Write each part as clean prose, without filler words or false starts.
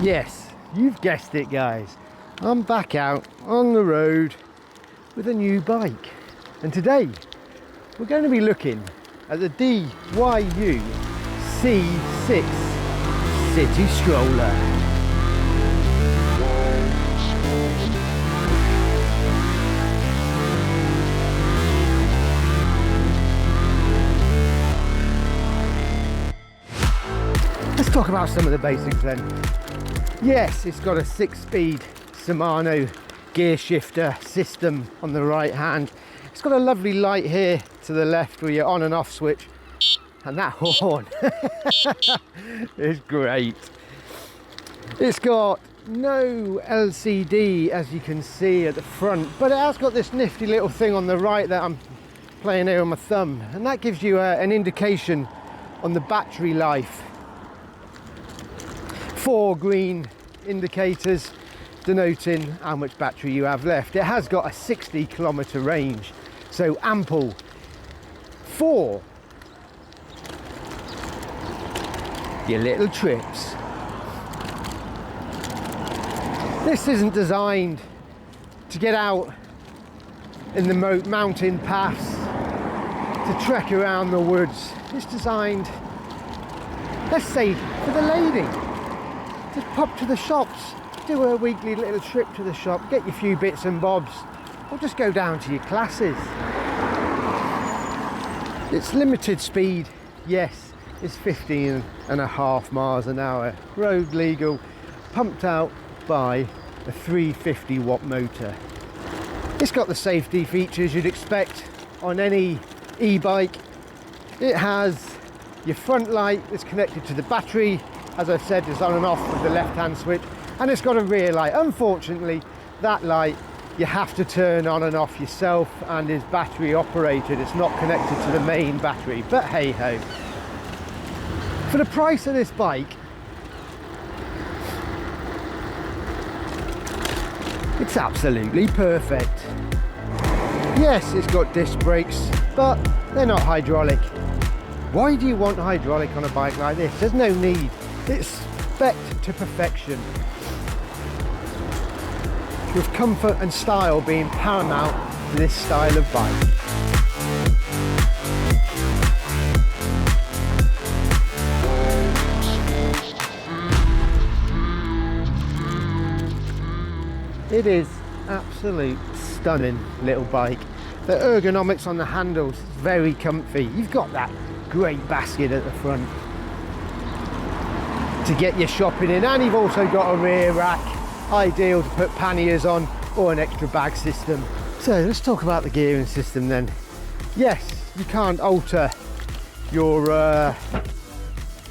Yes, you've guessed it, guys. I'm back out on the road with a new bike. And today, we're going to be looking at the DYU C6 City Stroller. Let's talk about some of the basics then. Yes, it's got a 6-speed Shimano gear shifter system on the right hand. It's got a lovely light here to the left with your on and off switch, and that horn is great. It's got no LCD, as you can see, at the front, but it has got this nifty little thing on the right that I'm playing here on my thumb, and that gives you an indication on the battery life. 4 green indicators denoting how much battery you have left. It has got a 60-kilometer range, so ample for your little trips. This isn't designed to get out in the mountain paths, to trek around the woods. It's designed, let's say, for the lady. Just pop to the shops, do a weekly little trip to the shop, get your few bits and bobs, or just go down to your classes. It's limited speed, yes, it's 15.5 miles an hour, road legal, pumped out by a 350 watt motor. It's got the safety features you'd expect on any e-bike. It has your front light that's connected to the battery, as I've said, is on and off with the left-hand switch, and it's got a rear light. Unfortunately, that light you have to turn on and off yourself and is battery operated. It's not connected to the main battery, but hey ho. For the price of this bike, it's absolutely perfect. Yes, it's got disc brakes, but they're not hydraulic. Why do you want hydraulic on a bike like this? There's no need. It's spec to perfection, with comfort and style being paramount to this style of bike. It is absolute stunning little bike. The ergonomics on the handles is very comfy. You've got that great basket at the front to get your shopping in, and you've also got a rear rack, ideal to put panniers on, or an extra bag system. So let's talk about the gearing system then. Yes, you can't alter your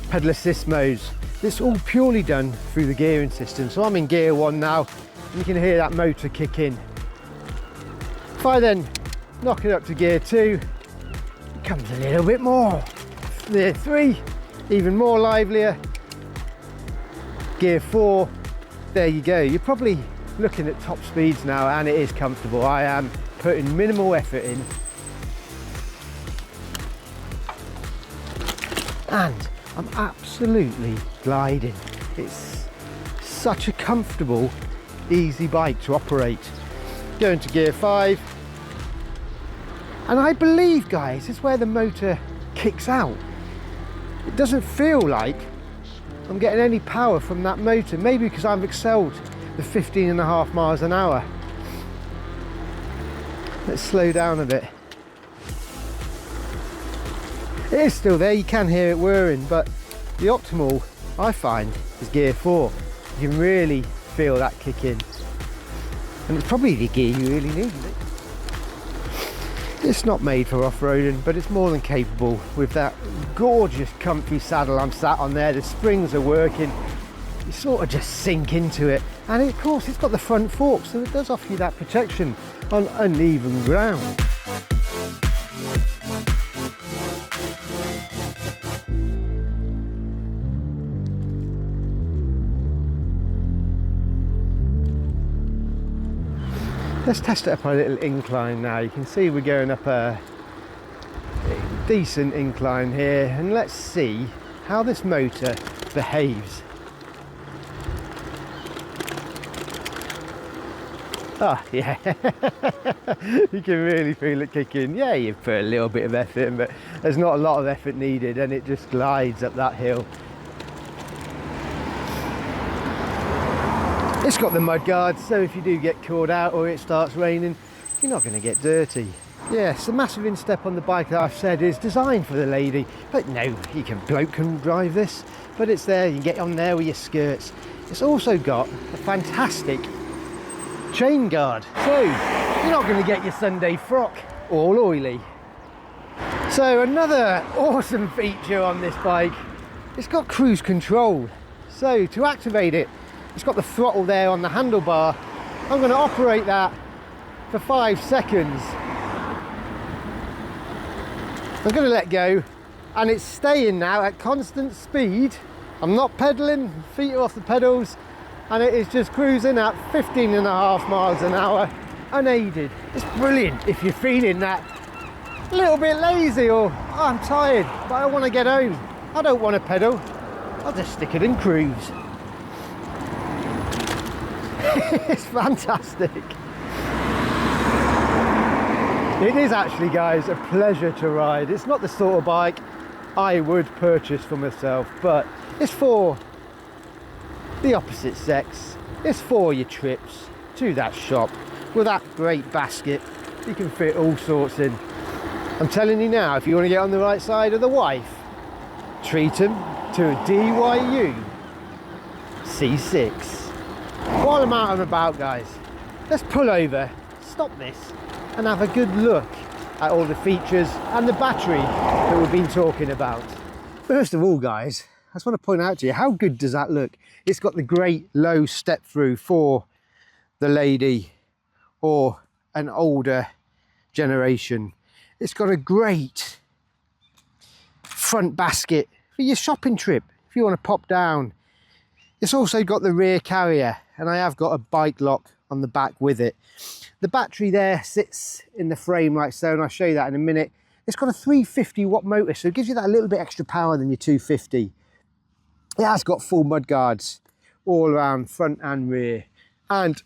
pedal assist modes. It's all purely done through the gearing system. So I'm in gear 1 now, and you can hear that motor kick in. If I then knock it up to gear 2, it comes a little bit more. Gear 3, even more livelier. Gear 4, there you go. You're probably looking at top speeds now, and it is comfortable. I am putting minimal effort in, and I'm absolutely gliding. It's such a comfortable, easy bike to operate. Going to gear 5, and I believe, guys, it's where the motor kicks out. It doesn't feel like I'm getting any power from that motor, maybe because I've excelled the 15.5 miles an hour. Let's slow down a bit. It is still there, you can hear it whirring, but the optimal, I find, is gear 4. You can really feel that kick in. And it's probably the gear you really need. It's not made for off-roading, but it's more than capable with that gorgeous comfy saddle I'm sat on there. The springs are working, you sort of just sink into it, and of course it's got the front fork, so it does offer you that protection on uneven ground. Let's test it up a little incline now. You can see we're going up a decent incline here, and let's see how this motor behaves. Oh yeah, you can really feel it kicking. Yeah, you put a little bit of effort in, but there's not a lot of effort needed, and it just glides up that hill. It's got the mud guards, so if you do get caught out or it starts raining, you're not going to get dirty. Yes, the massive instep on the bike that I've said is designed for the lady, but no, bloke can drive this, but it's there, you can get on there with your skirts. It's also got a fantastic chain guard, so you're not going to get your Sunday frock all oily. So another awesome feature on this bike, it's got cruise control. So to activate it, it's got the throttle there on the handlebar. I'm going to operate that for 5 seconds. I'm going to let go, and it's staying now at constant speed. I'm not pedaling, feet are off the pedals, and it is just cruising at 15.5 miles an hour unaided. It's brilliant if you're feeling that a little bit lazy, or oh, I'm tired but I want to get home, I don't want to pedal, I'll just stick it in cruise. It's fantastic. It is actually, guys, a pleasure to ride. It's not the sort of bike I would purchase for myself, but it's for the opposite sex. It's for your trips to that shop with that great basket. You can fit all sorts in. I'm telling you now, if you want to get on the right side of the wife, treat them to a DYU C6. While I'm out and about, guys, let's pull over, stop this, and have a good look at all the features and the battery that we've been talking about. First of all, guys, I just want to point out to you, how good does that look? It's got the great low step through for the lady or an older generation. It's got a great front basket for your shopping trip if you want to pop down. It's also got the rear carrier, and I have got a bike lock on the back with it. The battery there sits in the frame like so, and I'll show you that in a minute. It's got a 350 watt motor, so it gives you that little bit extra power than your 250. It has got full mud guards all around front and rear, and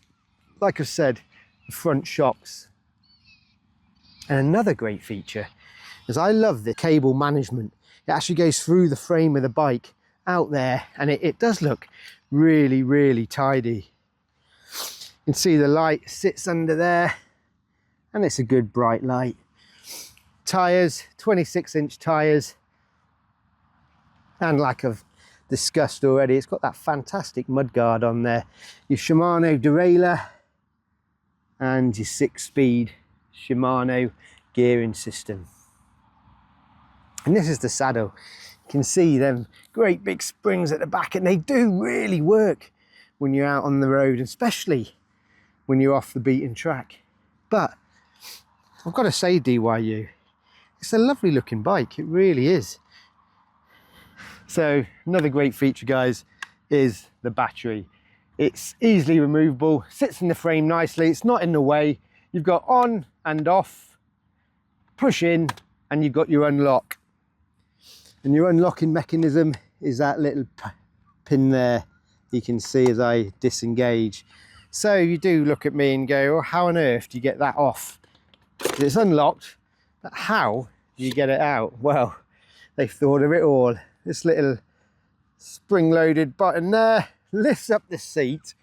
like I said, the front shocks. And another great feature is I love the cable management. It actually goes through the frame of the bike out there, and it does look really, really tidy. You can see the light sits under there, and it's a good bright light. Tyres, 26-inch tyres, and like I've discussed already, it's got that fantastic mudguard on there. Your Shimano derailleur and your 6-speed Shimano gearing system. And this is the saddle. You can see them great big springs at the back, and they do really work when you're out on the road, especially when you're off the beaten track. But I've got to say, DYU, it's a lovely looking bike, it really is. So another great feature, guys, is the battery. It's easily removable, sits in the frame nicely, it's not in the way. You've got on and off, push in, and you've got your unlock. And your unlocking mechanism is that little pin there, you can see as I disengage. So you do look at me and go, oh, how on earth do you get that off? It's unlocked, but how do you get it out? Well, they've thought of it all. This little spring-loaded button there lifts up the seat,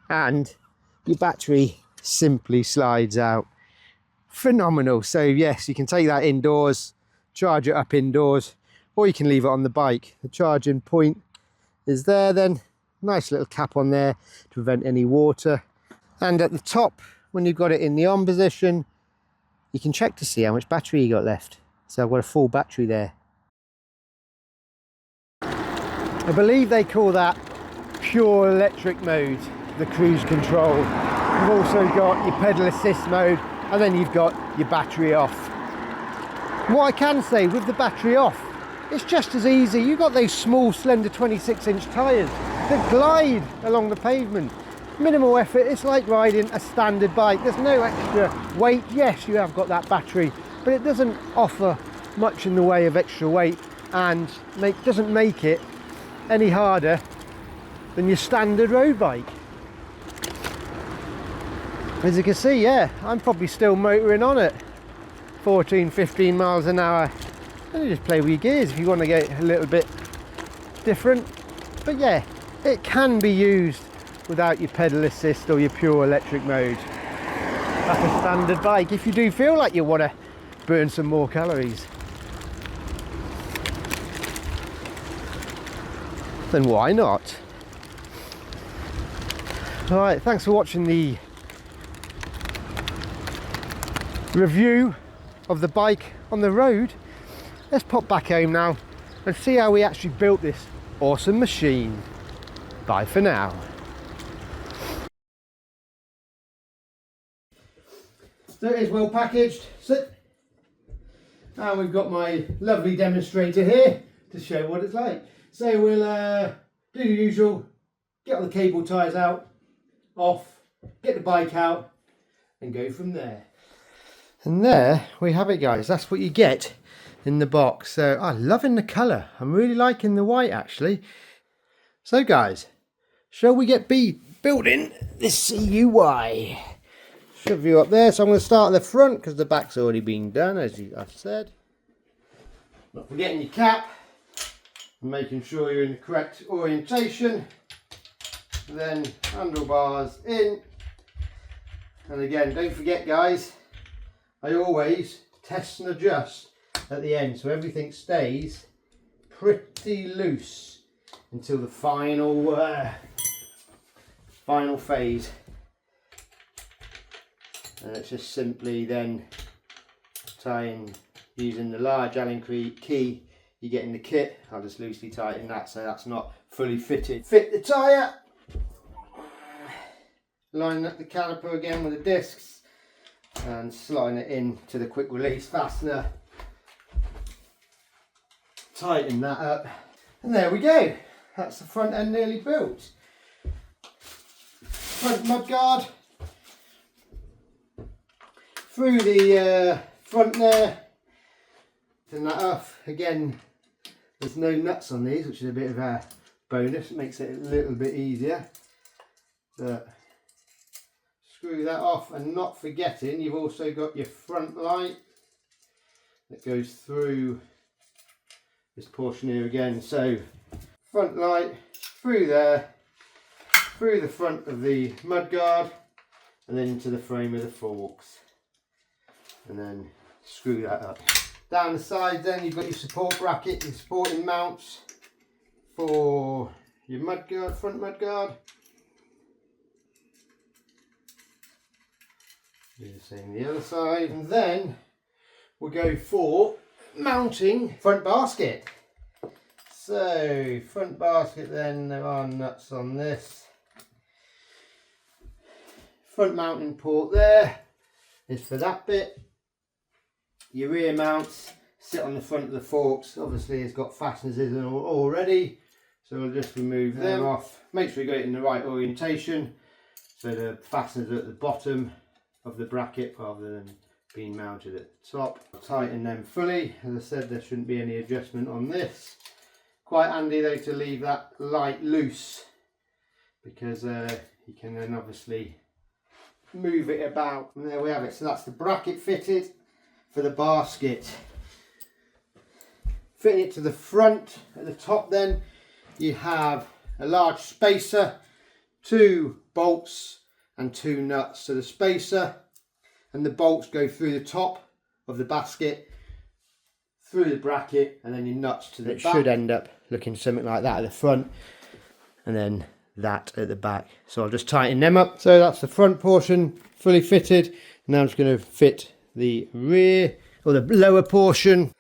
and your battery simply slides out. Phenomenal. So yes, you can take that indoors, charge it up indoors, or you can leave it on the bike. The charging point is there then. Nice little cap on there to prevent any water. And at the top, when you've got it in the on position, you can check to see how much battery you got left. So I've got a full battery there. I believe they call that pure electric mode, the cruise control. You've also got your pedal assist mode, and then you've got your battery off. What I can say with the battery off, it's just as easy. You've got those small, slender 26-inch tyres that glide along the pavement. Minimal effort, it's like riding a standard bike. There's no extra weight. Yes, you have got that battery, but it doesn't offer much in the way of extra weight, and doesn't make it any harder than your standard road bike. As you can see, yeah, I'm probably still motoring on at 14-15 miles an hour. And you just play with your gears if you want to get a little bit different. But yeah, it can be used without your pedal assist or your pure electric mode. Like a standard bike, if you do feel like you want to burn some more calories, then why not? Alright, thanks for watching the review of the bike on the road. Let's pop back home now and see how we actually built this awesome machine. Bye for now. So it is well packaged. And we've got my lovely demonstrator here to show what it's like. So we'll do the usual, get all the cable ties out, off, get the bike out and go from there. And there we have it, guys. That's what you get in the box. So I'm loving the colour. I'm really liking the white actually. So guys, shall we get building this CUI? Shove you up there. So I'm going to start at the front because the back's already been done, as I've said. Not forgetting your cap and making sure you're in the correct orientation. Then handlebars in. And again, don't forget guys, I always test and adjust at the end so everything stays pretty loose until the final phase. And it's just simply then tying using the large Allen key you get in the kit. I'll just loosely tighten that so that's not fully fitted. Fit the tyre, line up the caliper again with the discs and sliding it into the quick release fastener. Tighten that up and there we go. That's the front end nearly built. Front mudguard through the front there. Turn that off. Again, there's no nuts on these, which is a bit of a bonus. It makes it a little bit easier. But screw that off, and not forgetting you've also got your front light that goes through this portion here again. So front light through there, through the front of the mudguard and then into the frame of the forks, and then screw that up. Down the side then you've got your support bracket, your supporting mounts for your mudguard, front mudguard. Do the same the other side, and then we'll go for mounting front basket. So front basket, then there are nuts on this. Front mounting port there is for that bit. Your rear mounts sit on the front of the forks. Obviously it's got fasteners in it already, so we'll just remove them off. Make sure you got it in the right orientation so the fasteners are at the bottom of the bracket rather than being mounted at the top. Tighten them fully. As I said, there shouldn't be any adjustment on this. Quite handy though to leave that light loose because you can then obviously move it about. And there we have it. So that's the bracket fitted for the basket. Fitting it to the front at the top, then you have a large spacer, 2 bolts and 2 nuts. So the spacer and the bolts go through the top of the basket, through the bracket, and then your nuts to the back. It should end up looking something like that at the front and then that at the back. So I'll just tighten them up. So that's the front portion fully fitted. Now I'm just going to fit the rear or the lower portion.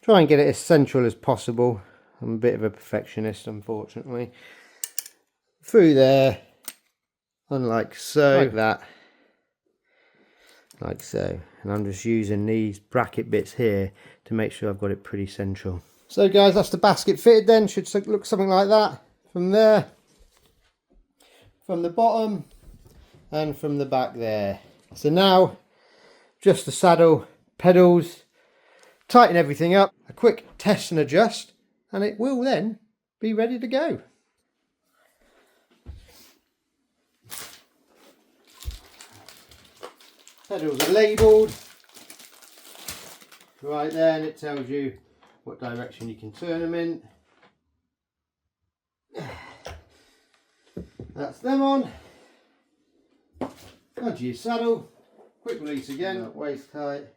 Try and get it as central as possible. I'm a bit of a perfectionist, unfortunately. Through there, unlike so, like that, like so. And I'm just using these bracket bits here to make sure I've got it pretty central. So guys, that's the basket fitted then. Should look something like that from there, from the bottom and from the back there. So now just the saddle, pedals, tighten everything up, a quick test and adjust, and it will then be ready to go. Pedals are labelled right there, and it tells you what direction you can turn them in. That's them on. Onto your saddle. Quick release again, waist tight.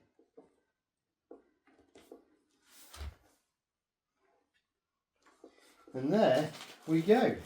And there we go.